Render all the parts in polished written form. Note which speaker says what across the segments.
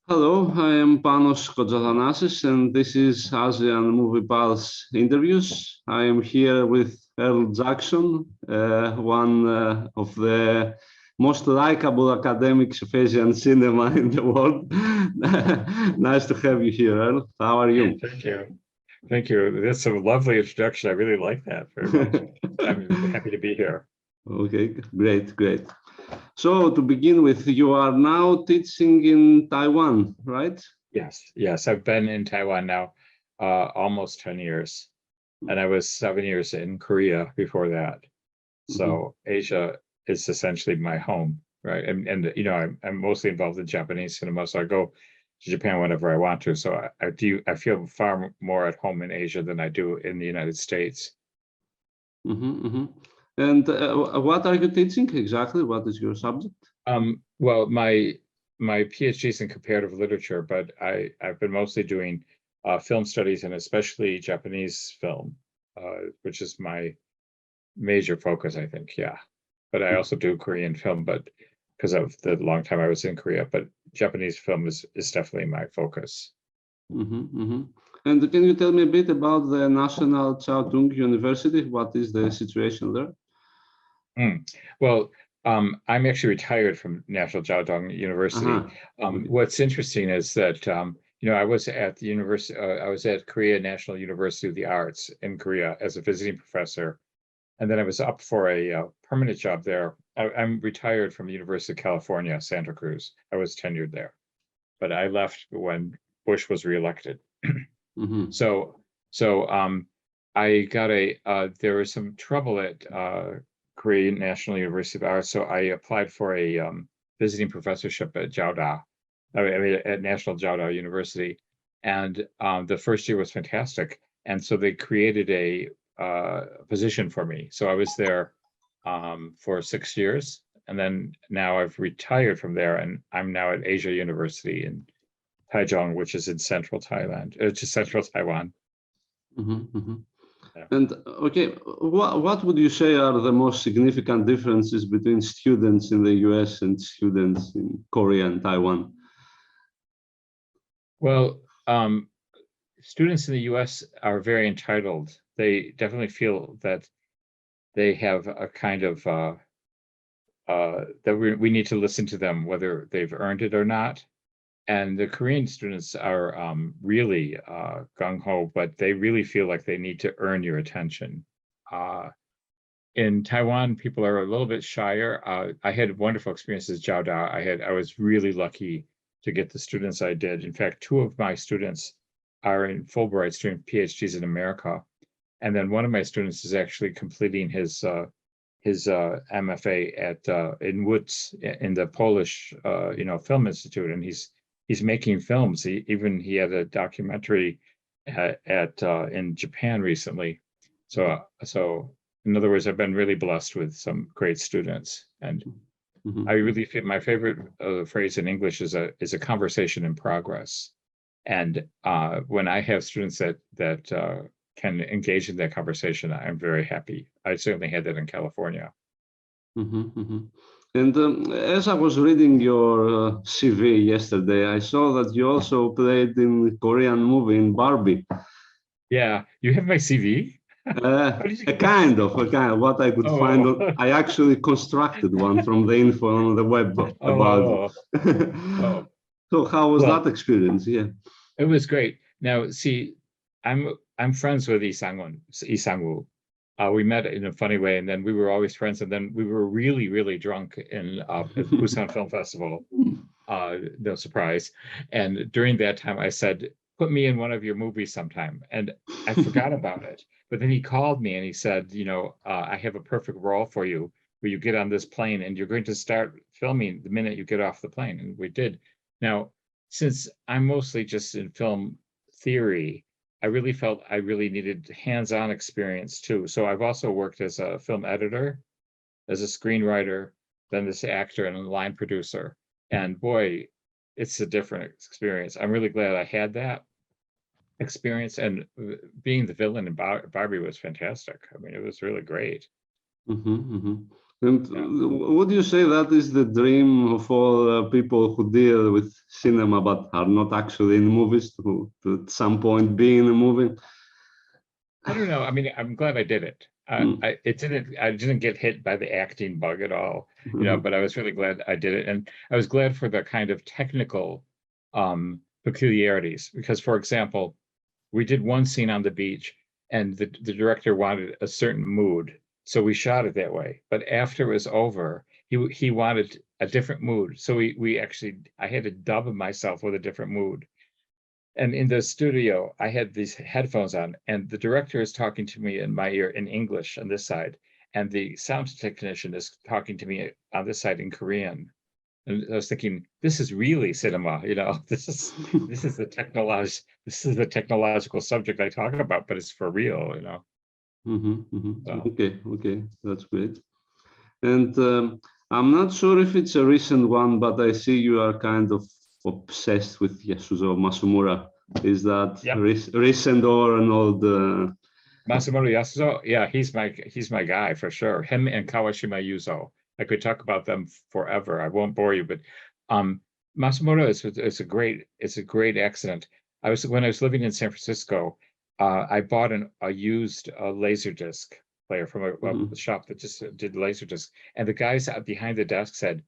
Speaker 1: Hello, I am Panos Kotzathanasis, and this is ASEAN Movie Pulse Interviews. I am here with Earl Jackson, one of the most likable academics of Asian cinema in the world. Nice to have you here, Earl. How are you?
Speaker 2: Thank you. Thank you. That's a lovely introduction. I really like that very much. I'm happy to be here.
Speaker 1: Okay, great, great. So to begin with, you are now teaching in Taiwan, right?
Speaker 2: Yes. I've been in Taiwan now almost 10 years. And I was 7 years in Korea before that. So Asia is essentially my home, right? And you know, I'm mostly involved in Japanese cinema, so I go to Japan whenever I want to. So I feel far more at home in Asia than I do in the United States.
Speaker 1: And what are you teaching exactly? What is your subject?
Speaker 2: Well, my PhD is in comparative literature, but I've been mostly doing film studies and especially Japanese film, which is my major focus, I think. Yeah, but I also do Korean film, but because of the long time I was in Korea, but Japanese film is definitely my focus.
Speaker 1: And can you tell me a bit about the National Chao Tung University? What is the situation there?
Speaker 2: Well, I'm actually retired from National Jiaotong University. What's interesting is that you know, I was at the university. I was at Korea National University of the Arts in Korea as a visiting professor, and then I was up for a permanent job there. I'm retired from the University of California, Santa Cruz. I was tenured there, but I left when Bush was reelected. So I got there was some trouble at Korean National University of Arts, so I applied for a visiting professorship at at National Jiaodao University, and the first year was fantastic, and so they created a position for me. So I was there for 6 years, and then now I've retired from there, and I'm now at Asia University in Taichung, which is in central Thailand, just central Taiwan.
Speaker 1: Yeah. And okay, what would you say are the most significant differences between students in the US and students in Korea and Taiwan?
Speaker 2: Well, students in the US are very entitled. They definitely feel that they have a kind of that we need to listen to them, whether they've earned it or not. And the Korean students are really gung-ho, but they really feel like they need to earn your attention. In Taiwan, people are a little bit shyer. I had wonderful experiences at Jiaodao. I was really lucky to get the students I did. In fact, 2 of my students are in Fulbrights doing PhDs in America. And then one of my students is actually completing his MFA in Lodz in the Polish Film Institute, and he's making films. He had a documentary in Japan recently. So in other words, I've been really blessed with some great students, and I really feel my favorite phrase in English is a conversation in progress. And when I have students that can engage in that conversation, I'm very happy. I certainly had that in California.
Speaker 1: And as I was reading your CV yesterday, I saw that you also played in the Korean movie in Barbie.
Speaker 2: Yeah, you have my CV?
Speaker 1: A kind of what I could find. I actually constructed one from the info on the web about it. So how was that experience? Yeah,
Speaker 2: it was great. Now, see, I'm friends with Lee we met in a funny way, and then we were always friends, and then we were really drunk in at Busan Film Festival. No surprise. And during that time, I said, "Put me in one of your movies sometime," and I forgot about it. But then he called me and he said, "You know, I have a perfect role for you, where you get on this plane and you're going to start filming the minute you get off the plane." And we did. Now, since I'm mostly just in film theory, I really felt I really needed hands-on experience too. So I've also worked as a film editor, as a screenwriter, then this actor and a line producer. And boy, it's a different experience. I'm really glad I had that experience. And being the villain in Barbie was fantastic. I mean, it was really great.
Speaker 1: And would you say that is the dream of all people who deal with cinema but are not actually in movies to at some point be in a movie?
Speaker 2: I don't know. I mean, I'm glad I did it. I didn't get hit by the acting bug at all, but I was really glad I did it. And I was glad for the kind of technical peculiarities, because, for example, we did one scene on the beach and the director wanted a certain mood. So we shot it that way. But after it was over, he wanted a different mood. So I had to dub myself with a different mood. And in the studio, I had these headphones on, and the director is talking to me in my ear in English on this side, and the sound technician is talking to me on this side in Korean. And I was thinking, this is really cinema, this is the technological subject I talk about, but it's for real, So.
Speaker 1: Okay, that's great. And I'm not sure if it's a recent one, but I see you are kind of obsessed with Yasuzo Masumura. Is that recent or an old?
Speaker 2: Masumura Yasuzo, yeah, he's my guy for sure. Him and Kawashima Yuzo. I could talk about them forever. I won't bore you, but Masumura is a great accident. When I was living in San Francisco, I bought a used Laserdisc player from a shop that just did Laserdisc, and the guys out behind the desk said,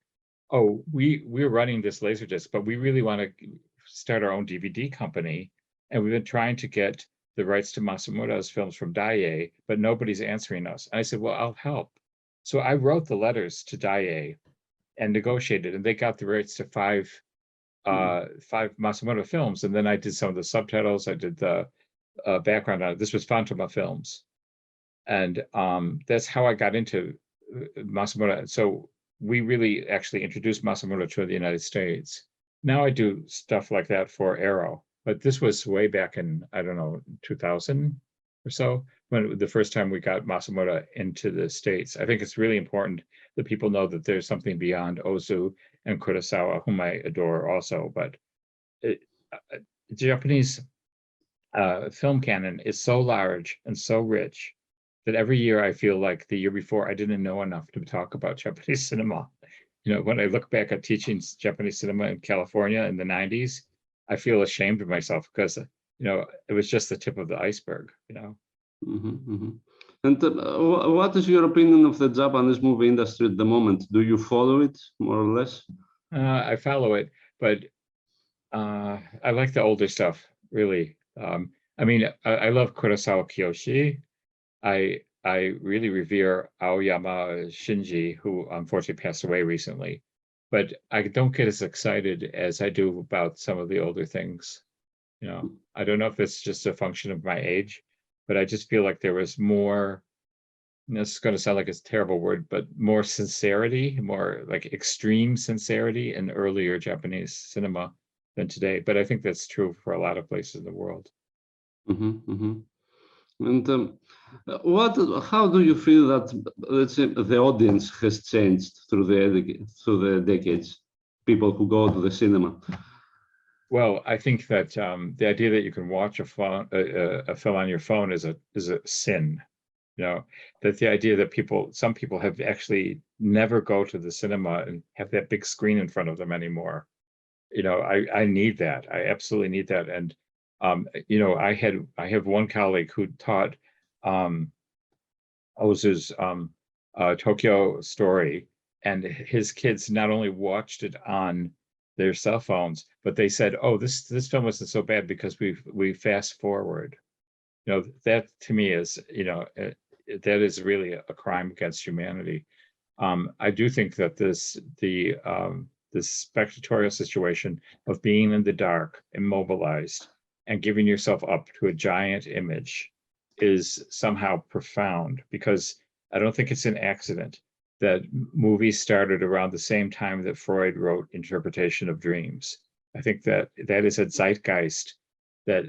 Speaker 2: "Oh, we're running this Laserdisc, but we really want to start our own DVD company, and we've been trying to get the rights to Masumura's films from Daiei, but nobody's answering us." And I said, "Well, I'll help." So I wrote the letters to Daiei and negotiated, and they got the rights to five Masumura films. And then I did some of the subtitles. I did the background on it. This was Phantoma Films, and that's how I got into Masumura. So we really actually introduced Masumura to the United States. Now I do stuff like that for Arrow, but this was way back in, I don't know, 2000 or so, when the first time we got Masumura into the States. I think it's really important that people know that there's something beyond Ozu and Kurosawa, whom I adore also, but Japanese film canon is so large and so rich that every year I feel like the year before I didn't know enough to talk about Japanese cinema. When I look back at teaching Japanese cinema in California in the 90s, I feel ashamed of myself because, it was just the tip of the iceberg,
Speaker 1: And what is your opinion of the Japanese movie industry at the moment? Do you follow it more or less?
Speaker 2: I follow it, but I like the older stuff, really. I love Kurosawa Kiyoshi. I really revere Aoyama Shinji, who unfortunately passed away recently, but I don't get as excited as I do about some of the older things. I don't know if it's just a function of my age, but I just feel like there was more, this is going to sound like a terrible word, but more sincerity, more like extreme sincerity in earlier Japanese cinema than today. But I think that's true for a lot of places in the world.
Speaker 1: And how do you feel that, let's say, the audience has changed through the decades? People who go to the cinema.
Speaker 2: Well, I think that the idea that you can watch a film on your phone is a sin. That the idea that some people have actually never go to the cinema and have that big screen in front of them anymore. I need that. I absolutely need that. And I have one colleague who taught Ozu's Tokyo Story, and his kids not only watched it on their cell phones, but they said, "Oh, this film wasn't so bad because we fast forward." That to me is, that is really a crime against humanity. I do think that this spectatorial situation of being in the dark, immobilized, and giving yourself up to a giant image is somehow profound, because I don't think it's an accident that movies started around the same time that Freud wrote Interpretation of Dreams. I think that is a zeitgeist that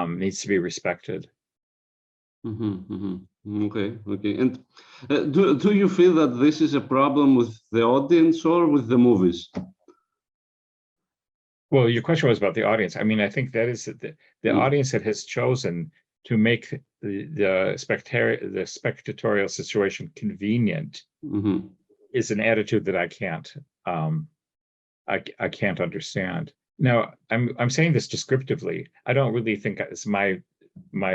Speaker 2: needs to be respected.
Speaker 1: Okay. And do you feel that this is a problem with the audience or with the movies?
Speaker 2: Well, your question was about the audience. I think that is the audience that has chosen to make the spectatorial situation convenient is an attitude that I can't understand. Now, I'm saying this descriptively. I don't really think it's my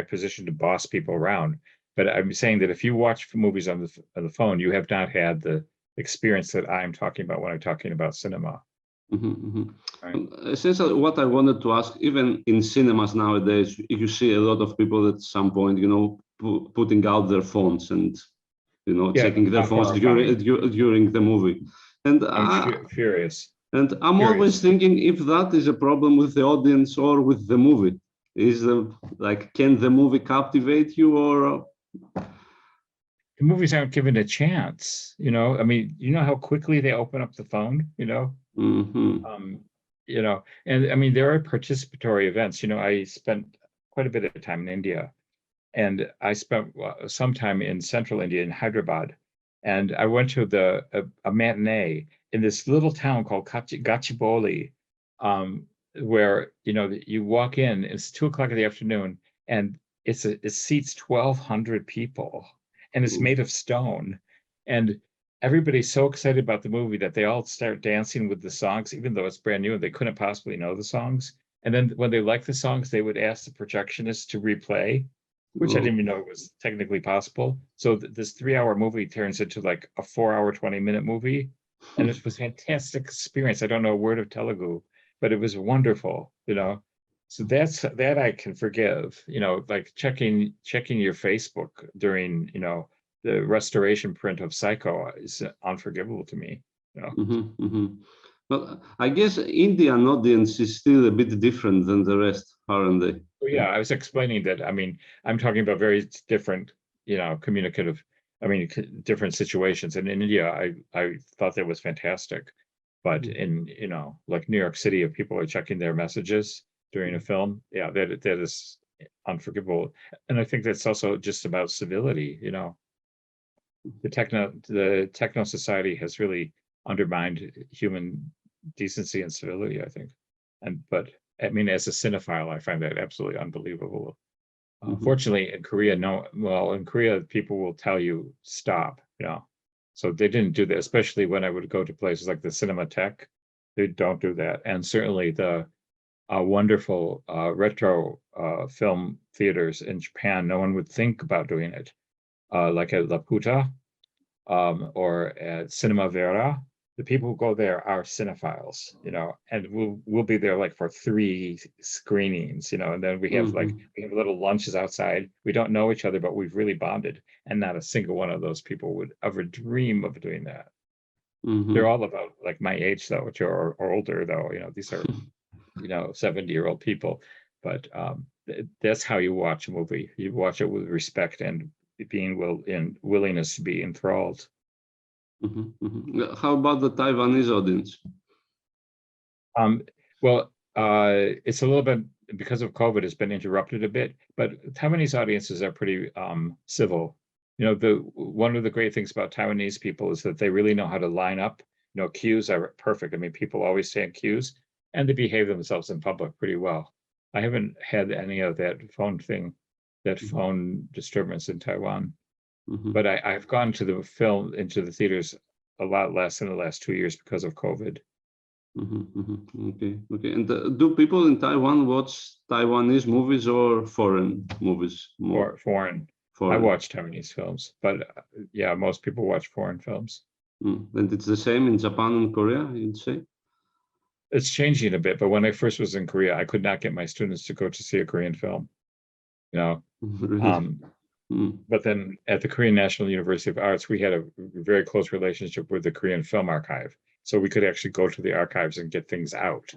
Speaker 2: position to boss people around, but I'm saying that if you watch movies on the phone, you have not had the experience that I'm talking about when I'm talking about cinema. Right.
Speaker 1: Essentially, what I wanted to ask, even in cinemas nowadays, you see a lot of people at some point, putting out their phones and, checking their phones during the movie. And
Speaker 2: I'm furious.
Speaker 1: And I'm always thinking if that is a problem with the audience or with the movie. Can the movie captivate you, or
Speaker 2: the movies aren't given a chance? I mean, how quickly they open up the phone, and I mean, there are participatory events. I spent quite a bit of time in India, and I spent some time in central India in Hyderabad, and I went to a matinee in this little town called Gachibowli, where you walk in. It's 2:00 in the afternoon, and it seats 1,200 people, and it's made of stone, and everybody's so excited about the movie that they all start dancing with the songs, even though it's brand new and they couldn't possibly know the songs. And then when they like the songs, they would ask the projectionist to replay, which I didn't even know was technically possible. So this 3-hour movie turns into like a 4-hour, 20-minute movie. And it was a fantastic experience. I don't know a word of Telugu, but it was wonderful, So that I can forgive, like checking your Facebook during, the restoration print of Psycho is unforgivable to me.
Speaker 1: Well, I guess Indian audience is still a bit different than the rest, aren't they?
Speaker 2: Yeah, I was explaining that. I mean, I'm talking about very different, communicative, different situations. And in India, I thought that was fantastic. But in, like New York City, if people are checking their messages during a film, yeah, that is unforgivable. And I think that's also just about civility, The techno society has really undermined human decency and civility, I think. But I mean, as a cinephile, I find that absolutely unbelievable. Fortunately, in Korea, in Korea, people will tell you stop, So they didn't do that, especially when I would go to places like the Cinematheque. They don't do that. And certainly the wonderful retro film theaters in Japan, no one would think about doing it. Like at La Puta or at Cinema Vera, the people who go there are cinephiles, and we'll be there like for 3 screenings, and then we have we have little lunches outside. We don't know each other, but we've really bonded, and not a single one of those people would ever dream of doing that. They're all about like my age though, which are older though, these are 70-year-old people, but that's how you watch a movie. You watch it with respect and willingness to be enthralled.
Speaker 1: How about the Taiwanese audience?
Speaker 2: Well, it's a little bit, because of COVID, it's been interrupted a bit, but Taiwanese audiences are pretty civil. One of the great things about Taiwanese people is that they really know how to line up. Queues are perfect. I mean, people always stay in queues, and they behave themselves in public pretty well. I haven't had any of that phone disturbance in Taiwan. But I've gone to into the theaters a lot less in the last 2 years because of COVID.
Speaker 1: Okay. And do people in Taiwan watch Taiwanese movies or foreign movies more?
Speaker 2: Foreign. I watch Taiwanese films, but yeah, most people watch foreign films.
Speaker 1: And it's the same in Japan and Korea, you'd say?
Speaker 2: It's changing a bit, but when I first was in Korea, I could not get my students to go to see a Korean film.
Speaker 1: Really?
Speaker 2: But then at the Korean National University of Arts, we had a very close relationship with the Korean Film Archive. So we could actually go to the archives and get things out,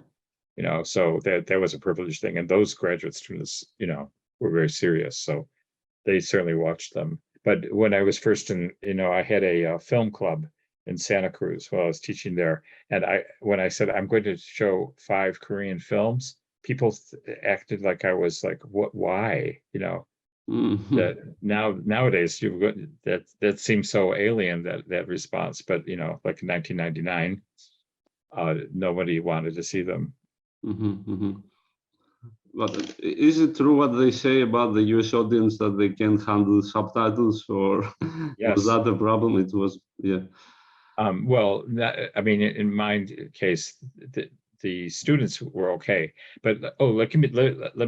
Speaker 2: so that was a privileged thing. And those graduate students, were very serious. So they certainly watched them. But when I was first in, I had a film club in Santa Cruz while I was teaching there. And when I said, I'm going to show 5 Korean films, people acted like I was like, what, why, that nowadays that seems so alien, that response, but like in 1999 nobody wanted to see them.
Speaker 1: But is it true what they say about the US audience, that they can't handle subtitles, or
Speaker 2: Yes.
Speaker 1: was that a problem? It was, yeah.
Speaker 2: Well, I mean, in my case, the students were okay, but let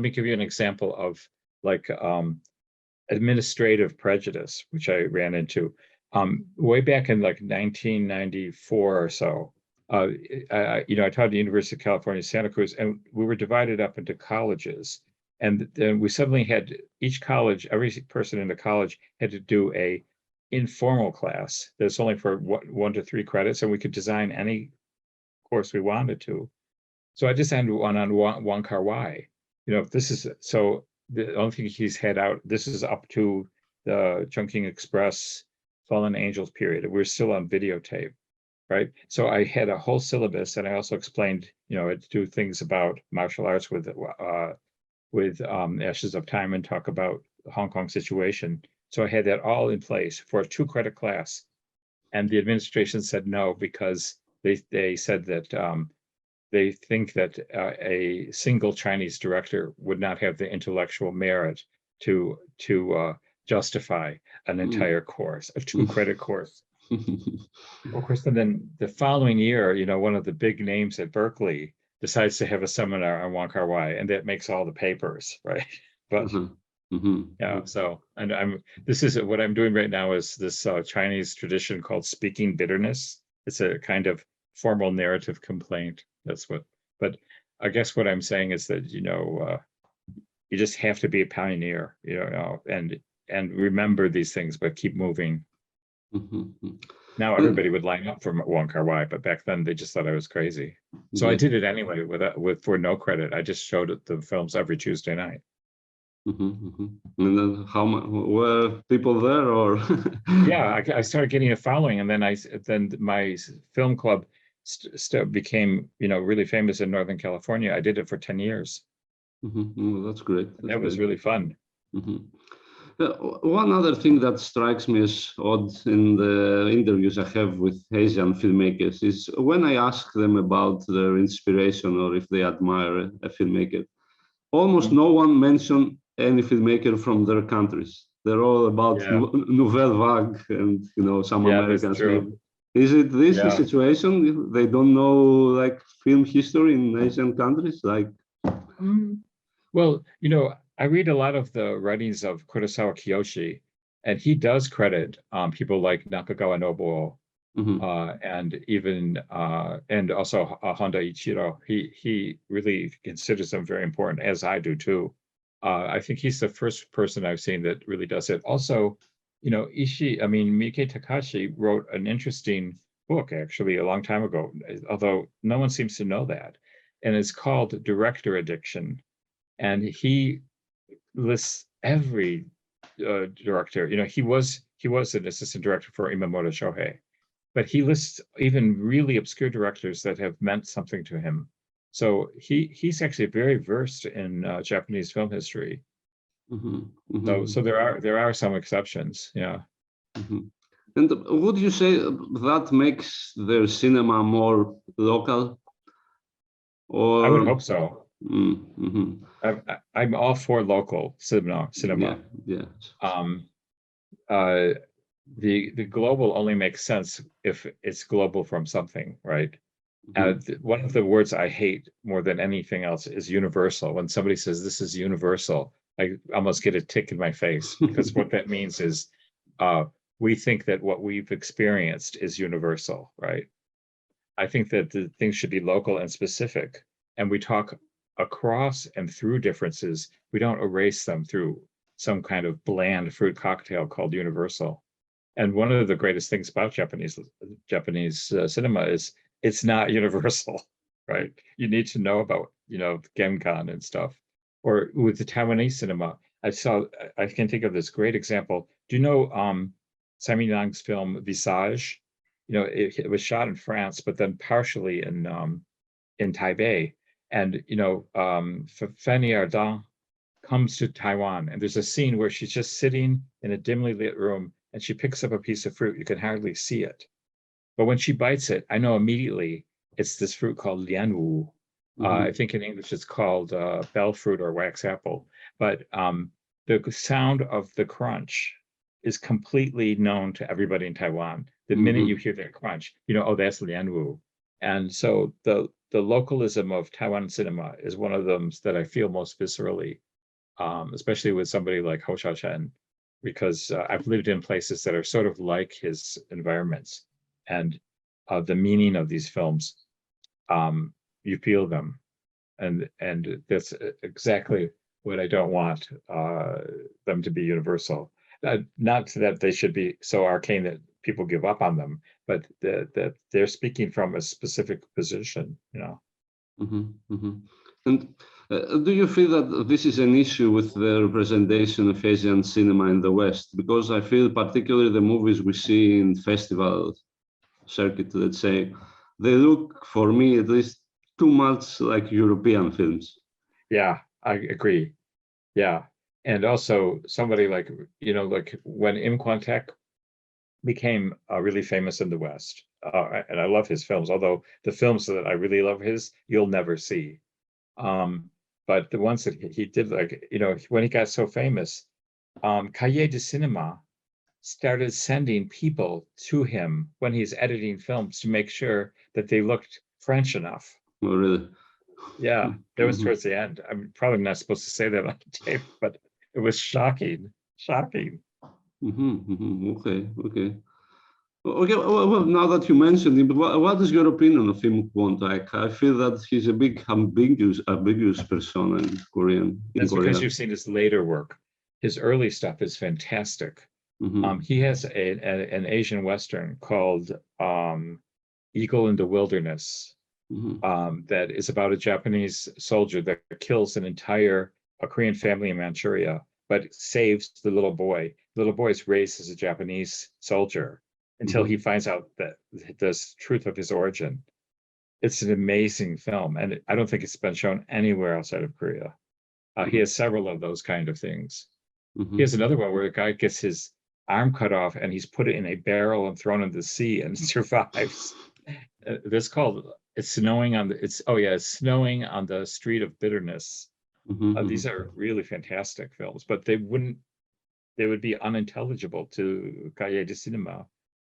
Speaker 2: me give you an example of like administrative prejudice, which I ran into way back in like 1994 or so. I taught at the University of California, Santa Cruz, and we were divided up into colleges. And then we suddenly had each college, every person in the college had to do a informal class that's only for 1 to 3 credits, and we could design any course we wanted to. So I designed one on Wong Kar-wai. This is so the only thing he's had out. This is up to the Chungking Express Fallen Angels period. We're still on videotape, right? So I had a whole syllabus, and I also explained, I do things about martial arts with Ashes of Time and talk about the Hong Kong situation. So I had that all in place for a 2-credit class, and the administration said no because they said that they think that a single Chinese director would not have the intellectual merit to justify an entire course, a 2-credit course. Of course, and then the following year, one of the big names at Berkeley decides to have a seminar on Wong Kar-wai, and that makes all the papers, right? But yeah, so this is what I'm doing right now is this Chinese tradition called speaking bitterness. It's a kind of formal narrative complaint. But I guess what I'm saying is that, you just have to be a pioneer, and remember these things, but keep moving. Now everybody would line up for Wong Kar-wai, but back then they just thought I was crazy. So I did it anyway for no credit. I just showed the films every Tuesday night.
Speaker 1: And then were people there, or?
Speaker 2: Yeah, I started getting a following, and then my film club became really famous in Northern California. I did it for 10 years.
Speaker 1: Well, that's great.
Speaker 2: That was really fun.
Speaker 1: One other thing that strikes me as odd in the interviews I have with Asian filmmakers is when I ask them about their inspiration or if they admire a filmmaker, almost no one mentions any filmmaker from their countries. They're all about Nouvelle Vague and some Americans. Is it the situation? They don't know like film history in Asian countries, like.
Speaker 2: Well, I read a lot of the writings of Kurosawa Kiyoshi, and he does credit people like Nakagawa Nobuo, and even and also Honda Ichiro. He really considers them very important, as I do too. I think he's the first person I've seen that really does it. Also, Miike Takashi wrote an interesting book actually a long time ago, although no one seems to know that, and it's called Director Addiction, and he lists every director. He was an assistant director for Imamoto Shohei, but he lists even really obscure directors that have meant something to him. So he's actually very versed in Japanese film history. So there are some exceptions. Yeah.
Speaker 1: And would you say that makes their cinema more local? Or
Speaker 2: I would hope so. I'm all for local cinema.
Speaker 1: Yeah.
Speaker 2: The global only makes sense if it's global from something, right? One of the words I hate more than anything else is universal. When somebody says this is universal, I almost get a tick in my face, because what that means is we think that what we've experienced is universal, right? I think that the things should be local and specific, and we talk across and through differences. We don't erase them through some kind of bland fruit cocktail called universal. And one of the greatest things about Japanese cinema is it's not universal, right? You need to know about, Genkan and stuff. Or with the Taiwanese cinema, I can think of this great example. Do you know Sami Nang's film Visage? It was shot in France, but then partially in Taipei. And, Fanny Ardant comes to Taiwan, and there's a scene where she's just sitting in a dimly lit room, and she picks up a piece of fruit. You can hardly see it. But when she bites it, I know immediately it's this fruit called lianwu. I think in English it's called bell fruit or wax apple. But the sound of the crunch is completely known to everybody in Taiwan. The minute you hear that crunch, you know, oh, that's Lianwu. And so the localism of Taiwan cinema is one of them that I feel most viscerally, especially with somebody like Ho Xiaoshen, because I've lived in places that are sort of like his environments, and the meaning of these films, you feel them, and that's exactly what I don't want them to be universal. Not that they should be so arcane that people give up on them, but that they're speaking from a specific position, you know.
Speaker 1: And do you feel that this is an issue with the representation of Asian cinema in the West? Because I feel particularly the movies we see in festival circuit, let's say, they look, for me at least, too much like European films.
Speaker 2: Yeah, I agree. Yeah. And also somebody like, you know, like when Im Kwon-taek became really famous in the West, and I love his films, although the films that I really love his, you'll never see. But the ones that he did, like, you know, when he got so famous, Cahiers de Cinema started sending people to him when he's editing films to make sure that they looked French enough.
Speaker 1: Oh, really?
Speaker 2: Yeah, that was towards the end. I'm probably not supposed to say that on tape, but it was shocking. Shocking.
Speaker 1: Okay. Okay. Well, now that you mentioned him, what is your opinion of Im Kwon-taek? I feel that he's a big ambiguous persona in Korean.
Speaker 2: That's because you've seen his later work. His early stuff is fantastic. He has an Asian Western called Eagle in the Wilderness, that is about a Japanese soldier that kills an entire Korean family in Manchuria, but saves the little boy. The little boy is raised as a Japanese soldier until he finds out that the truth of his origin. It's an amazing film, and I don't think it's been shown anywhere outside of Korea. He has several of those kind of things. He has another one where a guy gets his arm cut off and he's put it in a barrel and thrown in the sea and survives. It's called It's Snowing on the Street of Bitterness. These are really fantastic films, but they would be unintelligible to Cahiers de Cinema.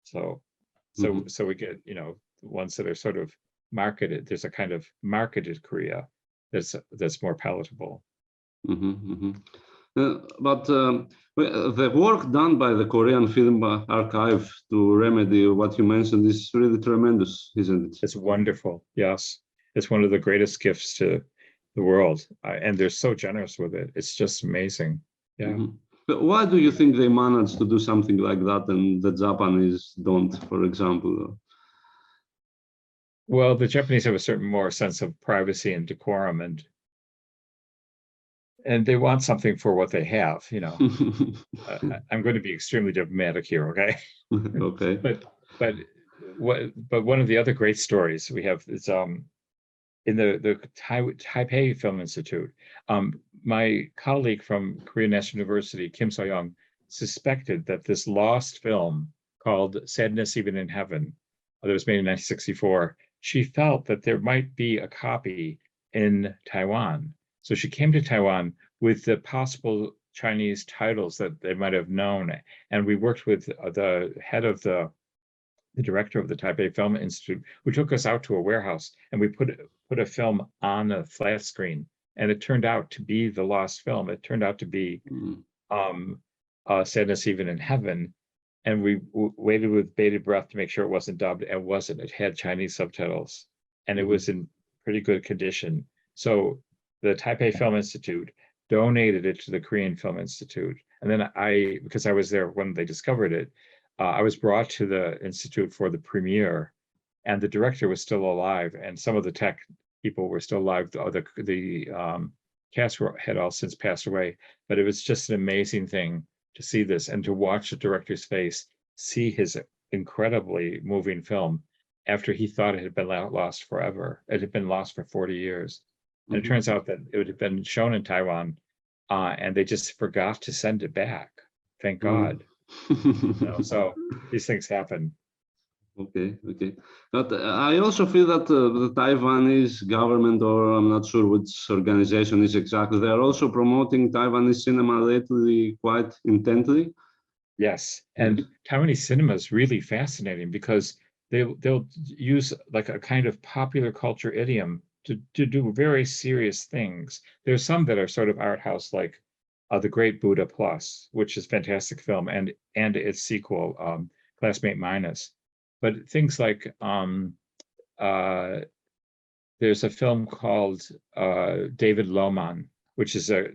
Speaker 2: So we get, you know, ones that are sort of marketed. There's a kind of marketed Korea that's more palatable.
Speaker 1: But the work done by the Korean Film Archive to remedy what you mentioned is really tremendous, isn't it?
Speaker 2: It's wonderful. Yes, it's one of the greatest gifts to the world, and they're so generous with it. It's just amazing. Yeah.
Speaker 1: But why do you think they managed to do something like that and the Japanese don't, for example?
Speaker 2: Well, the Japanese have a certain more sense of privacy and decorum, and they want something for what they have, you know. I'm going to be extremely diplomatic here, okay?
Speaker 1: Okay.
Speaker 2: But one of the other great stories we have is in the Taipei Film Institute. My colleague from Korean National University, Kim So-young, suspected that this lost film called Sadness Even in Heaven, that was made in 1964, she felt that there might be a copy in Taiwan. So she came to Taiwan with the possible Chinese titles that they might have known. And we worked with the head of the director of the Taipei Film Institute, who took us out to a warehouse, and we put a film on a flat screen, and it turned out to be the lost film. It turned out to be Sadness Even in Heaven, and we waited with bated breath to make sure it wasn't dubbed, and it wasn't. It had Chinese subtitles, and it was in pretty good condition. So the Taipei Film Institute donated it to the Korean Film Institute, and then because I was there when they discovered it, I was brought to the Institute for the premiere, and the director was still alive, and some of the tech people were still alive. The cast had all since passed away, but it was just an amazing thing to see this and to watch the director's face, see his incredibly moving film after he thought it had been lost forever. It had been lost for 40 years. And it turns out that it would have been shown in Taiwan, and they just forgot to send it back. Thank God. So these things happen.
Speaker 1: Okay. But I also feel that the Taiwanese government, or I'm not sure which organization is exactly, they are also promoting Taiwanese cinema lately quite intently.
Speaker 2: Yes, and Taiwanese cinema is really fascinating because they'll use like a kind of popular culture idiom to do very serious things. There's some that are sort of art house, like The Great Buddha Plus, which is a fantastic film, and its sequel, Classmate Minus. But things like there's a film called David Loman, which is a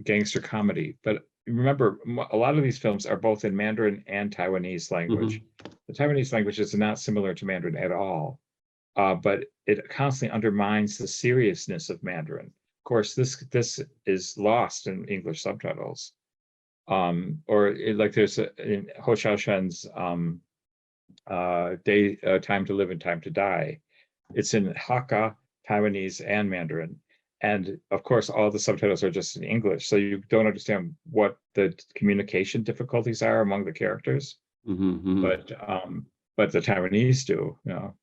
Speaker 2: gangster comedy. But remember, a lot of these films are both in Mandarin and Taiwanese language. The Taiwanese language is not similar to Mandarin at all, but it constantly undermines the seriousness of Mandarin. Of course, this is lost in English subtitles. Like there's in Ho Xiaoshen's Time to Live and Time to Die. It's in Hakka, Taiwanese, and Mandarin. And of course, all the subtitles are just in English. So you don't understand what the communication difficulties are among the characters. But the Taiwanese do, you know.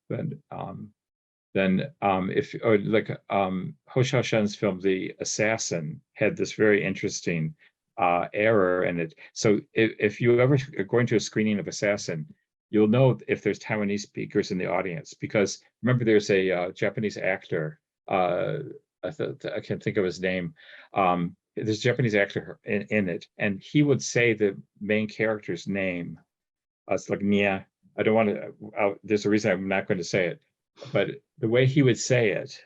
Speaker 2: If Ho Xiaoshen's film The Assassin had this very interesting error in it. So if you ever are going to a screening of Assassin, you'll know if there's Taiwanese speakers in the audience, because remember there's a Japanese actor, I can't think of his name. There's a Japanese actor in it, and he would say the main character's name. It's like Nia. I don't want to. There's a reason I'm not going to say it, but the way he would say it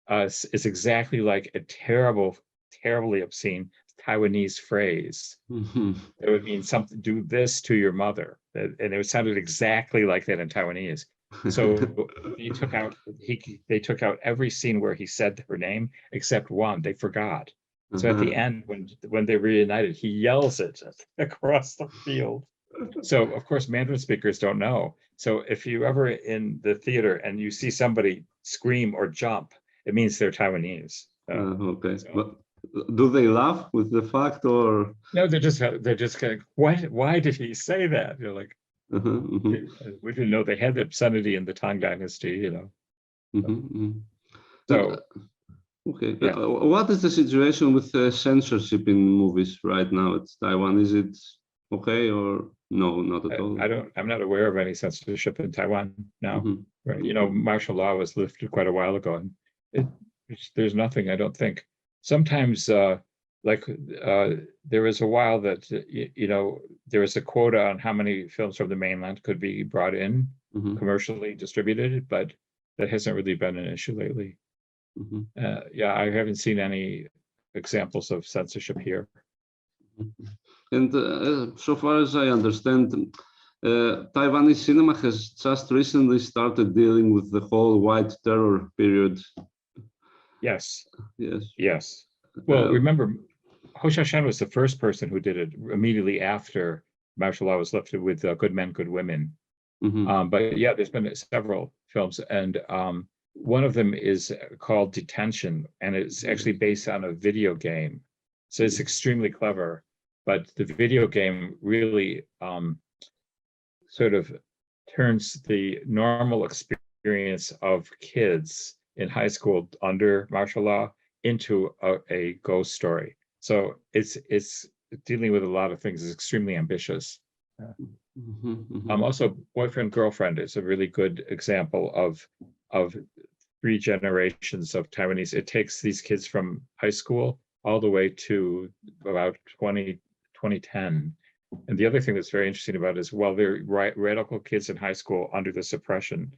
Speaker 2: is exactly like a terribly obscene Taiwanese phrase. It would mean something. Do this to your mother, and it sounded exactly like that in Taiwanese. So they took out every scene where he said her name except one. They forgot. So at the end, when they reunited, he yells it across the field. So of course, Mandarin speakers don't know. So if you ever in the theater and you see somebody scream or jump, it means they're Taiwanese.
Speaker 1: Okay, so, but do they laugh with the fact, or
Speaker 2: no? They're just kind of, why did he say that? You're like, we didn't know they had the obscenity in the Tang Dynasty, you know. So,
Speaker 1: okay, yeah. What is the situation with censorship in movies right now at Taiwan? Is it okay or no? Not at all.
Speaker 2: I'm not aware of any censorship in Taiwan now. Right? You know, martial law was lifted quite a while ago, and there's nothing. I don't think. Sometimes, there was a while that you know there was a quota on how many films from the mainland could be brought in commercially distributed, but that hasn't really been an issue lately. Yeah, I haven't seen any examples of censorship here.
Speaker 1: And so far as I understand, Taiwanese cinema has just recently started dealing with the whole white terror period.
Speaker 2: Yes.
Speaker 1: Yes.
Speaker 2: Yes. Well, remember, Ho Xiaoshen was the first person who did it immediately after martial law was lifted with Good Men, Good Women. But yeah, there's been several films, and one of them is called Detention, and it's actually based on a video game. So it's extremely clever, but the video game really sort of turns the normal experience of kids in high school under martial law into a ghost story. So it's dealing with a lot of things. It's extremely ambitious. Also, Boyfriend Girlfriend is a really good example of 3 generations of Taiwanese. It takes these kids from high school all the way to about 2010. And the other thing that's very interesting about it is, while they're radical kids in high school under the suppression,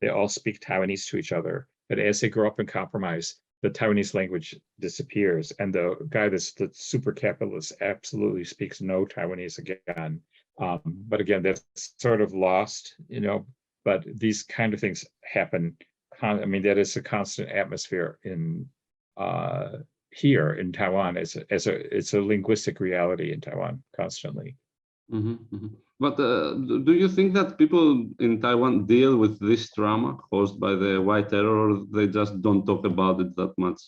Speaker 2: they all speak Taiwanese to each other. But as they grow up and compromise, the Taiwanese language disappears. And the guy that's the super capitalist absolutely speaks no Taiwanese again. But again, that's sort of lost, you know, but these kind of things happen. I mean, that is a constant atmosphere in here in Taiwan. It's a linguistic reality in Taiwan constantly.
Speaker 1: But do you think that people in Taiwan deal with this trauma caused by the white terror, or they just don't talk about it that much?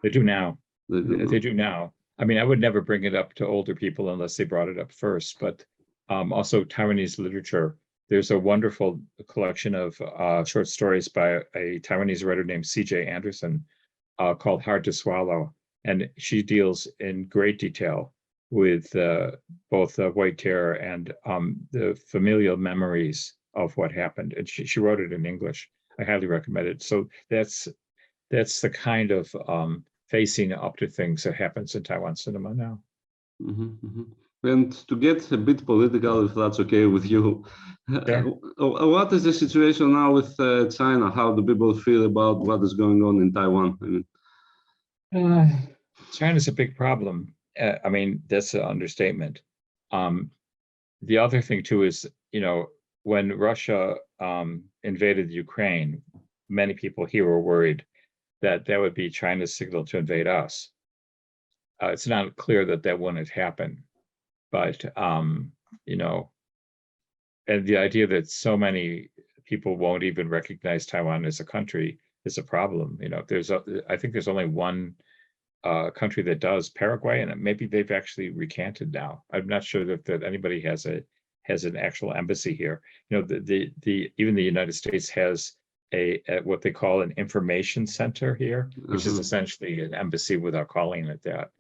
Speaker 2: They do now. They do now. I mean, I would never bring it up to older people unless they brought it up first. But also Taiwanese literature. There's a wonderful collection of short stories by a Taiwanese writer named C.J. Anderson called Hard to Swallow. And she deals in great detail with both the White Terror and the familial memories of what happened. And she wrote it in English. I highly recommend it. So that's the kind of facing up to things that happens in Taiwan cinema now.
Speaker 1: And to get a bit political, if that's okay with you, what is the situation now with China? How do people feel about what is going on in Taiwan?
Speaker 2: China's a big problem. I mean, that's an understatement. The other thing too is, when Russia invaded Ukraine, many people here were worried that would be China's signal to invade us. It's not clear that wouldn't happen, but and the idea that so many people won't even recognize Taiwan as a country is a problem. I think there's only one country that does, Paraguay, and maybe they've actually recanted now. I'm not sure that anybody has an actual embassy here. Even the United States has a what they call an information center here, which is essentially an embassy without calling it that.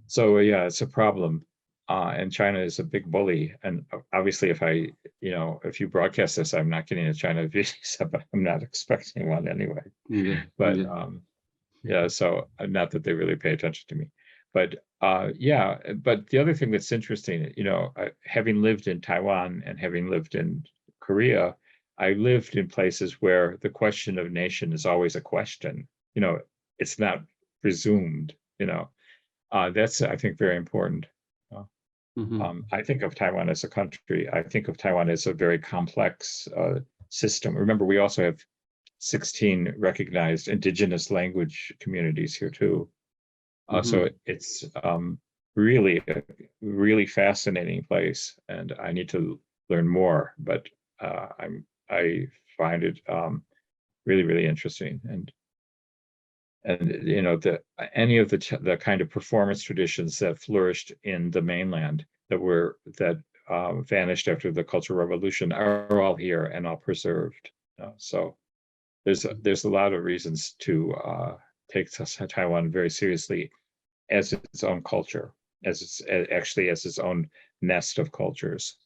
Speaker 2: So yeah, it's a problem. And China is a big bully. And obviously, if you broadcast this, I'm not getting a China visa, but I'm not expecting one anyway. So not that they really pay attention to me. But but the other thing that's interesting, having lived in Taiwan and having lived in Korea, I lived in places where the question of nation is always a question. It's not presumed. That's, I think, very important. I think of Taiwan as a country. I think of Taiwan as a very complex system. Remember, we also have 16 recognized indigenous language communities here too. So it's really a really fascinating place, and I need to learn more. But I find it really, really interesting, and any of the kind of performance traditions that flourished in the mainland that vanished after the Cultural Revolution are all here and all preserved. So there's a lot of reasons to take Taiwan very seriously as its own culture, as its own nest of cultures.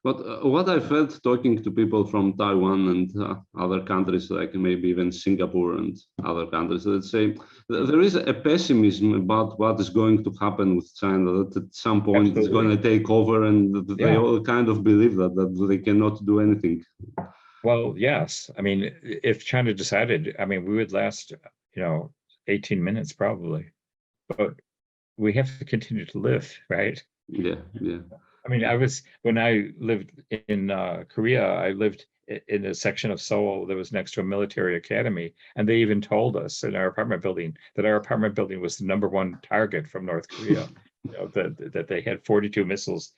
Speaker 1: But what I've heard talking to people from Taiwan and other countries, like maybe even Singapore and other countries, let's say, there is a pessimism about what is going to happen with China, that at some point it's going to take over, and they all kind of believe that they cannot do anything.
Speaker 2: Well, yes. I mean, if China decided, we would last, 18 minutes probably, but we have to continue to live, right?
Speaker 1: Yeah.
Speaker 2: When I lived in Korea, I lived in a section of Seoul that was next to a military academy, and they even told us in our apartment building that our apartment building was the #1 target from North Korea. That they had 42 missiles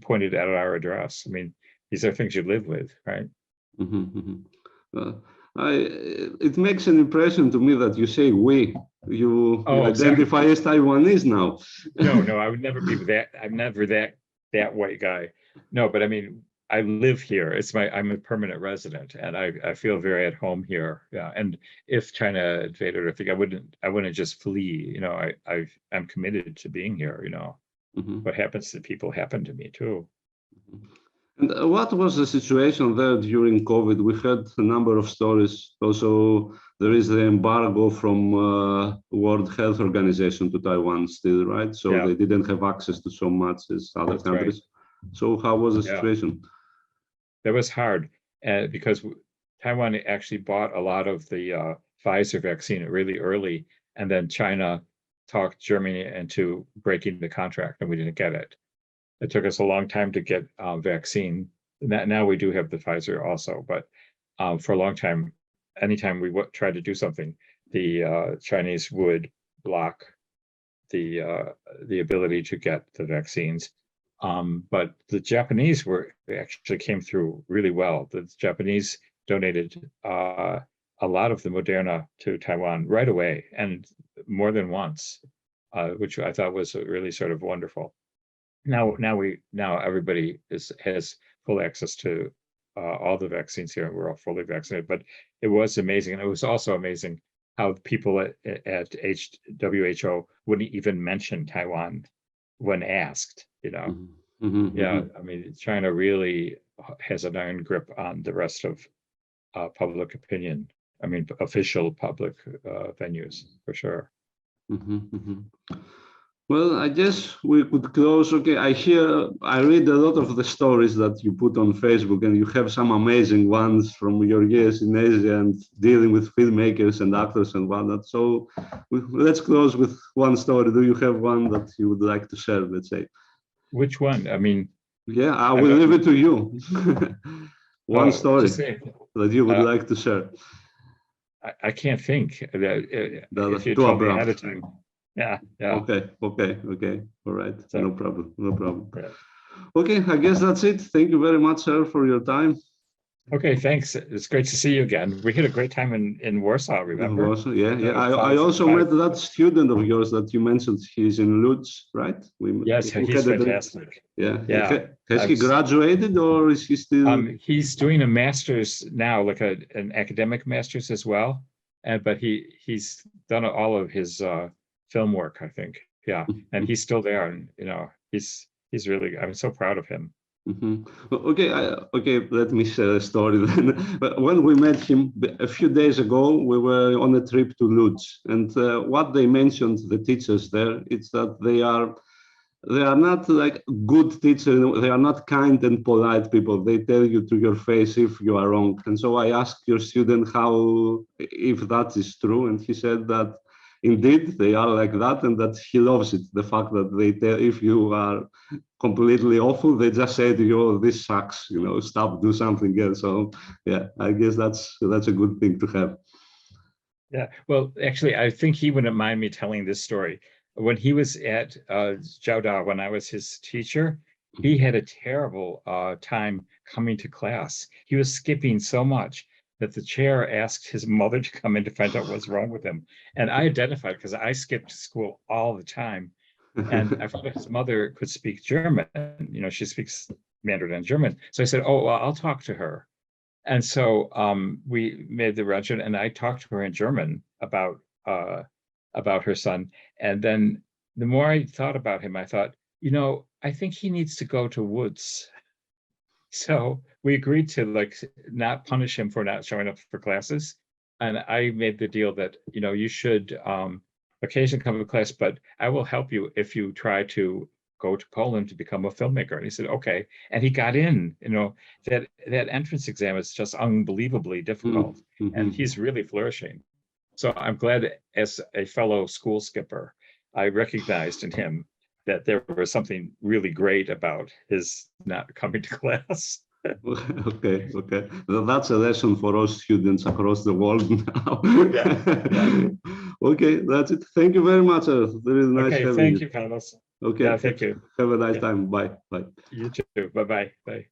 Speaker 2: pointed at our address. These are things you live with, right?
Speaker 1: It makes an impression to me that you say we. You identify as Taiwanese now.
Speaker 2: No, I would never be that. I'm never that white guy. No, but I live here. I'm a permanent resident, and I feel very at home here. Yeah, and if China invaded, I think I wouldn't just flee. I'm committed to being here. What happens to people happened to me too.
Speaker 1: And what was the situation there during COVID? We heard a number of stories. Also, there is the embargo from World Health Organization to Taiwan still, right? So they didn't have access to so much as other countries. Right. So how was the situation?
Speaker 2: That was hard because Taiwan actually bought a lot of the Pfizer vaccine really early, and then China talked Germany into breaking the contract, and we didn't get it. It took us a long time to get vaccine. Now we do have the Pfizer also, but for a long time, anytime we tried to do something, the Chinese would block the ability to get the vaccines. But the Japanese actually came through really well. The Japanese donated a lot of the Moderna to Taiwan right away, and more than once, which I thought was really sort of wonderful. Now everybody has full access to all the vaccines here, and we're all fully vaccinated. But it was amazing, and it was also amazing how people at WHO wouldn't even mention Taiwan when asked, you know. Yeah, I mean, China really has an iron grip on the rest of public opinion. I mean, official public venues, for sure.
Speaker 1: Well, I guess we could close. Okay, I read a lot of the stories that you put on Facebook, and you have some amazing ones from your years in Asia and dealing with filmmakers and actors and whatnot. So let's close with one story. Do you have one that you would like to share, let's say?
Speaker 2: Which one? I mean,
Speaker 1: yeah, I will leave it to you. One story that you would like to share.
Speaker 2: I can't think. If you
Speaker 1: too
Speaker 2: told me
Speaker 1: abrupt.
Speaker 2: ahead of time. Yeah.
Speaker 1: Okay. All right.
Speaker 2: So,
Speaker 1: no problem.
Speaker 2: Yeah.
Speaker 1: Okay, I guess that's it. Thank you very much, sir, for your time.
Speaker 2: Okay, thanks. It's great to see you again. We had a great time in Warsaw, remember?
Speaker 1: Warsaw, yeah. I also met that student of yours that you mentioned. He's in Lodz, right?
Speaker 2: Yes, he's fantastic.
Speaker 1: Yeah. Has he graduated, or is he still?
Speaker 2: He's doing a master's now, like an academic master's as well. But he's done all of his film work, I think. Yeah, and he's still there, and he's really. I'm so proud of him.
Speaker 1: Okay, let me share a story then. When we met him a few days ago, we were on a trip to Lodz, and what they mentioned, the teachers there, it's that they are not like good teachers. They are not kind and polite people. They tell you to your face if you are wrong. And so I asked your student if that is true, and he said that indeed they are like that, and that he loves it. The fact that they tell if you are completely awful, they just say to you, "Oh, this sucks. Stop, do something else." So yeah, I guess that's a good thing to have.
Speaker 2: Yeah. Well, actually, I think he wouldn't mind me telling this story. When he was at Jiaoda, when I was his teacher, he had a terrible time coming to class. He was skipping so much that the chair asked his mother to come in to find out what's wrong with him. And I identified because I skipped school all the time. And I found out his mother could speak German. She speaks Mandarin and German. So I said, "Oh, well, I'll talk to her." And so we made the arrangement, and I talked to her in German about her son. And then the more I thought about him, I thought, I think he needs to go to Woods. So we agreed to not punish him for not showing up for classes. And I made the deal that, you should occasionally come to class, but I will help you if you try to go to Poland to become a filmmaker. And he said, okay. And he got in, that entrance exam is just unbelievably difficult. And he's really flourishing. So I'm glad, as a fellow school skipper, I recognized in him that there was something really great about his not coming to class.
Speaker 1: Okay. That's a lesson for all students across the world now.
Speaker 2: Yeah.
Speaker 1: Okay, that's it. Thank you very much. Very nice having you.
Speaker 2: Thank you, Panos.
Speaker 1: Okay,
Speaker 2: yeah, thank you.
Speaker 1: Have a nice time. Bye.
Speaker 2: You too. Bye-bye. Bye.